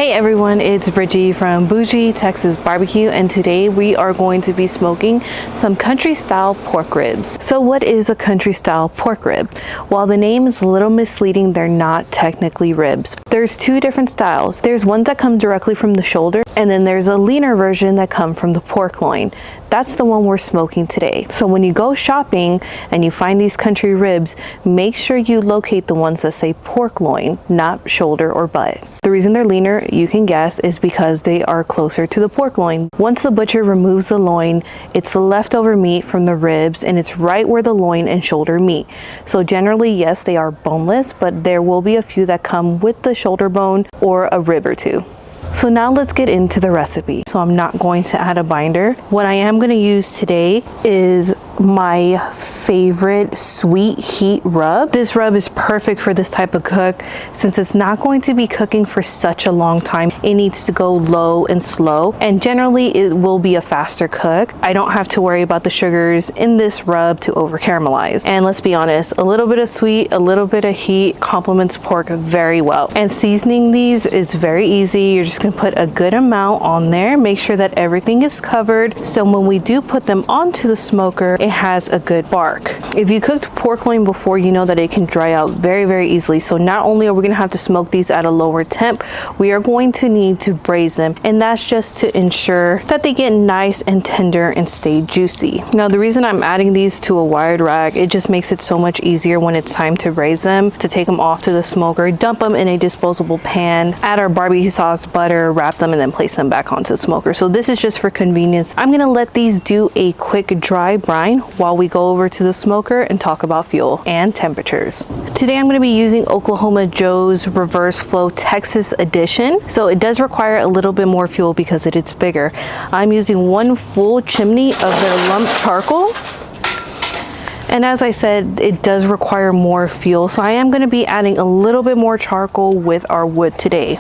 Hey everyone, it's Bridgie from Bougie Texas Barbecue, and today we are going to be smoking some country style pork ribs. So what is a country style pork rib? While the name is a little misleading, they're not technically ribs. There's two different styles. There's ones that come directly from the shoulder, and then there's a leaner version that come from the pork loin. That's the one we're smoking today. So when you go shopping and you find these country ribs, make sure you locate the ones that say pork loin, not shoulder or butt. The reason they're leaner, you can guess, is because they are closer to the pork loin. Once the butcher removes the loin, it's the leftover meat from the ribs, and it's right where the loin and shoulder meet. So generally, yes, they are boneless, but there will be a few that come with the shoulder bone or a rib or two. So now let's get into the recipe. So I'm not going to add a binder. What I am going to use today is my favorite sweet heat rub. This rub is perfect for this type of cook since it's not going to be cooking for such a long time. It needs to go low and slow, and generally it will be a faster cook. I don't have to worry about the sugars in this rub to over caramelize. And let's be honest, a little bit of sweet, a little bit of heat complements pork very well. And seasoning these is very easy. You're just gonna put a good amount on there. Make sure that everything is covered, so when we do put them onto the smoker, it has a good bark. If you cooked pork loin before, you know that it can dry out very easily. So not only are we gonna have to smoke these at a lower temp, we are going to need to braise them, and that's just to ensure that they get nice and tender and stay juicy. Now the reason I'm adding these to a wired rack, it just makes it so much easier when it's time to braise them, to take them off to the smoker, dump them in a disposable pan, add our barbecue sauce, butter, wrap them, and then place them back onto the smoker. So this is just for convenience. I'm gonna let these do a quick dry brine while we go over to the smoker and talk about fuel and temperatures. Today I'm going to be using Oklahoma Joe's reverse flow Texas edition. So it does require a little bit more fuel because it's bigger. I'm using one full chimney of their lump charcoal. And as I said, it does require more fuel. So I am going to be adding a little bit more charcoal with our wood today.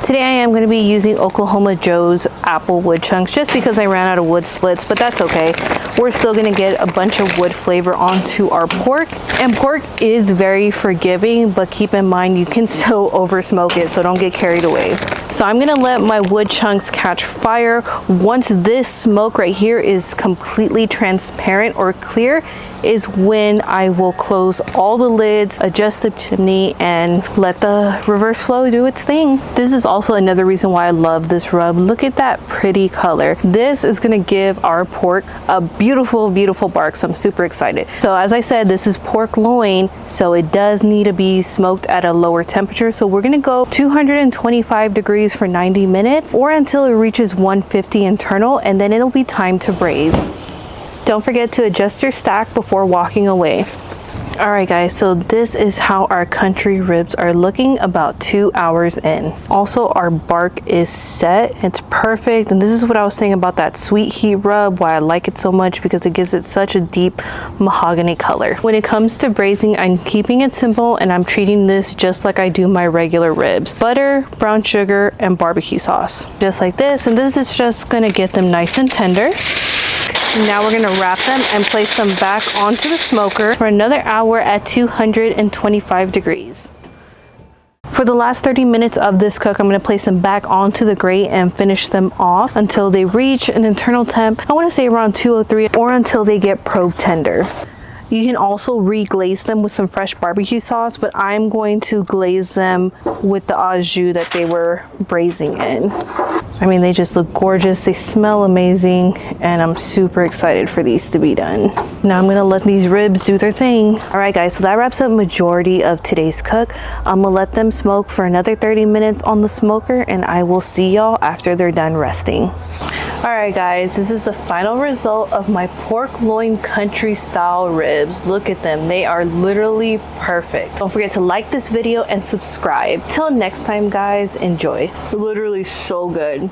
Today I am going to be using Oklahoma Joe's apple wood chunks just because I ran out of wood splits, but that's okay. We're still going to get a bunch of wood flavor onto our pork. And pork is very forgiving, but keep in mind you can still over smoke it, so don't get carried away. So I'm going to let my wood chunks catch fire. Once this smoke right here is completely transparent or clear, is when I will close all the lids, adjust the chimney, and let the reverse flow do its thing. This is also another reason why I love this rub. Look at that pretty color. This is gonna give our pork a beautiful bark, so I'm super excited. So as I said, this is pork loin, so it does need to be smoked at a lower temperature. So we're gonna go 225 degrees for 90 minutes or until it reaches 150 internal, and then it'll be time to braise. Don't forget to adjust your stack before walking away. All right guys, so this is how our country ribs are looking about 2 hours in. Also, our bark is set, it's perfect. And this is what I was saying about that sweet heat rub, why I like it so much, because it gives it such a deep mahogany color. When it comes to braising, I'm keeping it simple, and I'm treating this just like I do my regular ribs. Butter, brown sugar, and barbecue sauce. Just like this, and this is just gonna get them nice and tender. Now we're gonna wrap them and place them back onto the smoker for another hour at 225 degrees. For the last 30 minutes of this cook, I'm gonna place them back onto the grate and finish them off until they reach an internal temp, I wanna say around 203, or until they get probe tender. You can also re-glaze them with some fresh barbecue sauce, but I'm going to glaze them with the au jus that they were braising in. I mean, they just look gorgeous, they smell amazing, and I'm super excited for these to be done. Now I'm gonna let these ribs do their thing. All right guys, so that wraps up majority of today's cook. I'm gonna let them smoke for another 30 minutes on the smoker, and I will see y'all after they're done resting. All right guys, this is the final result of my pork loin country style ribs. Look at them, they are literally perfect. Don't forget to like this video and subscribe. Till next time guys, enjoy. Literally so good.